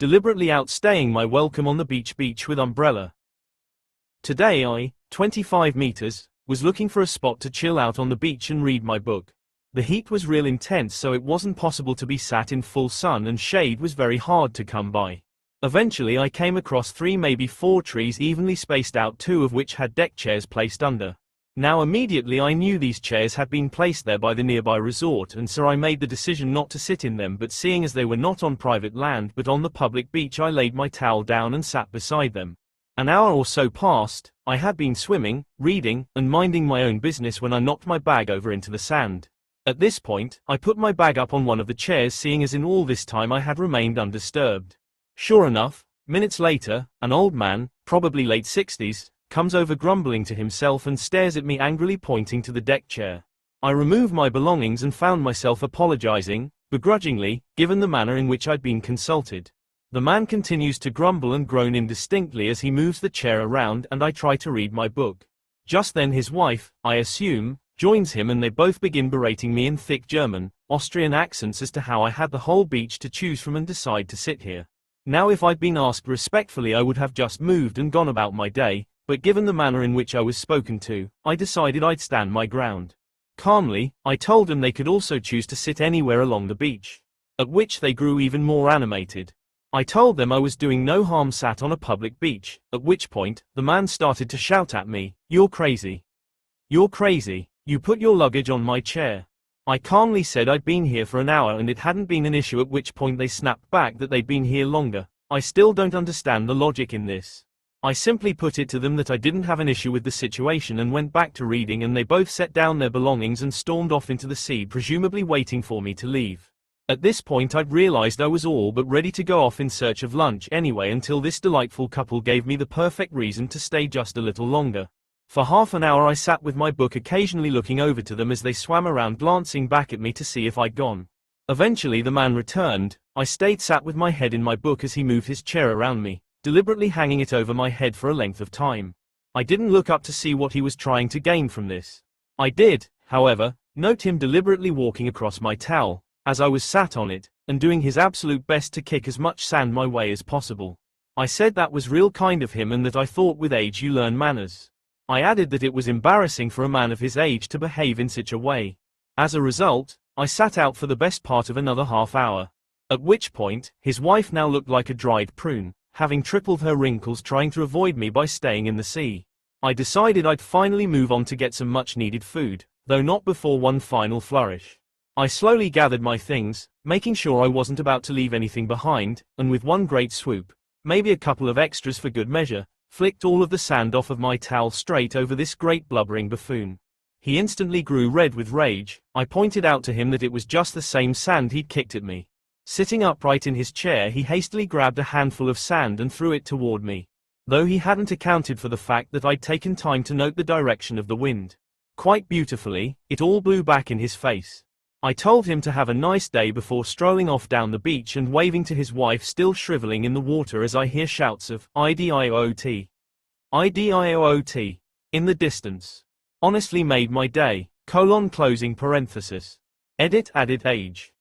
deliberately outstaying my welcome on the beach with umbrella. Today I, 25 meters, was looking for a spot to chill out on the beach and read my book. The heat was real intense, so it wasn't possible to be sat in full sun, and shade was very hard to come by. Eventually I came across 3 maybe 4 trees evenly spaced out, 2 of which had deck chairs placed under. Now immediately I knew these chairs had been placed there by the nearby resort, and so I made the decision not to sit in them, but seeing as they were not on private land but on the public beach, I laid my towel down and sat beside them. An hour or so passed. I had been swimming, reading, and minding my own business when I knocked my bag over into the sand. At this point, I put my bag up on one of the chairs, seeing as in all this time I had remained undisturbed. Sure enough, minutes later, an old man, probably late 60s, comes over grumbling to himself and stares at me angrily, pointing to the deck chair. I removed my belongings and found myself apologizing, begrudgingly, given the manner in which I'd been consulted. The man continues to grumble and groan indistinctly as he moves the chair around, and I try to read my book. Just then his wife, I assume, joins him, and they both begin berating me in thick German, Austrian accents as to how I had the whole beach to choose from and decide to sit here. Now if I'd been asked respectfully, I would have just moved and gone about my day, but given the manner in which I was spoken to, I decided I'd stand my ground. Calmly, I told them they could also choose to sit anywhere along the beach. At which they grew even more animated. I told them I was doing no harm sat on a public beach, at which point, the man started to shout at me, "You're crazy. You're crazy. You put your luggage on my chair." I calmly said I'd been here for an hour and it hadn't been an issue, at which point they snapped back that they'd been here longer. I still don't understand the logic in this. I simply put it to them that I didn't have an issue with the situation and went back to reading, and they both set down their belongings and stormed off into the sea, presumably waiting for me to leave. At this point I'd realized I was all but ready to go off in search of lunch anyway, until this delightful couple gave me the perfect reason to stay just a little longer. For half an hour I sat with my book, occasionally looking over to them as they swam around, glancing back at me to see if I'd gone. Eventually the man returned. I stayed sat with my head in my book as he moved his chair around me, deliberately hanging it over my head for a length of time. I didn't look up to see what he was trying to gain from this. I did, however, note him deliberately walking across my towel, as I was sat on it, and doing his absolute best to kick as much sand my way as possible. I said that was real kind of him, and that I thought with age you learn manners. I added that it was embarrassing for a man of his age to behave in such a way. As a result, I sat out for the best part of another half hour. At which point, his wife now looked like a dried prune, having tripled her wrinkles trying to avoid me by staying in the sea. I decided I'd finally move on to get some much needed food, though not before one final flourish. I slowly gathered my things, making sure I wasn't about to leave anything behind, and with one great swoop, maybe a couple of extras for good measure, flicked all of the sand off of my towel straight over this great blubbering buffoon. He instantly grew red with rage. I pointed out to him that it was just the same sand he'd kicked at me. Sitting upright in his chair, he hastily grabbed a handful of sand and threw it toward me, though he hadn't accounted for the fact that I'd taken time to note the direction of the wind. Quite beautifully, it all blew back in his face. I told him to have a nice day before strolling off down the beach and waving to his wife, still shriveling in the water, as I hear shouts of "IDIOT! IDIOT!" in the distance. Honestly made my day. Closing parenthesis. Edit added age.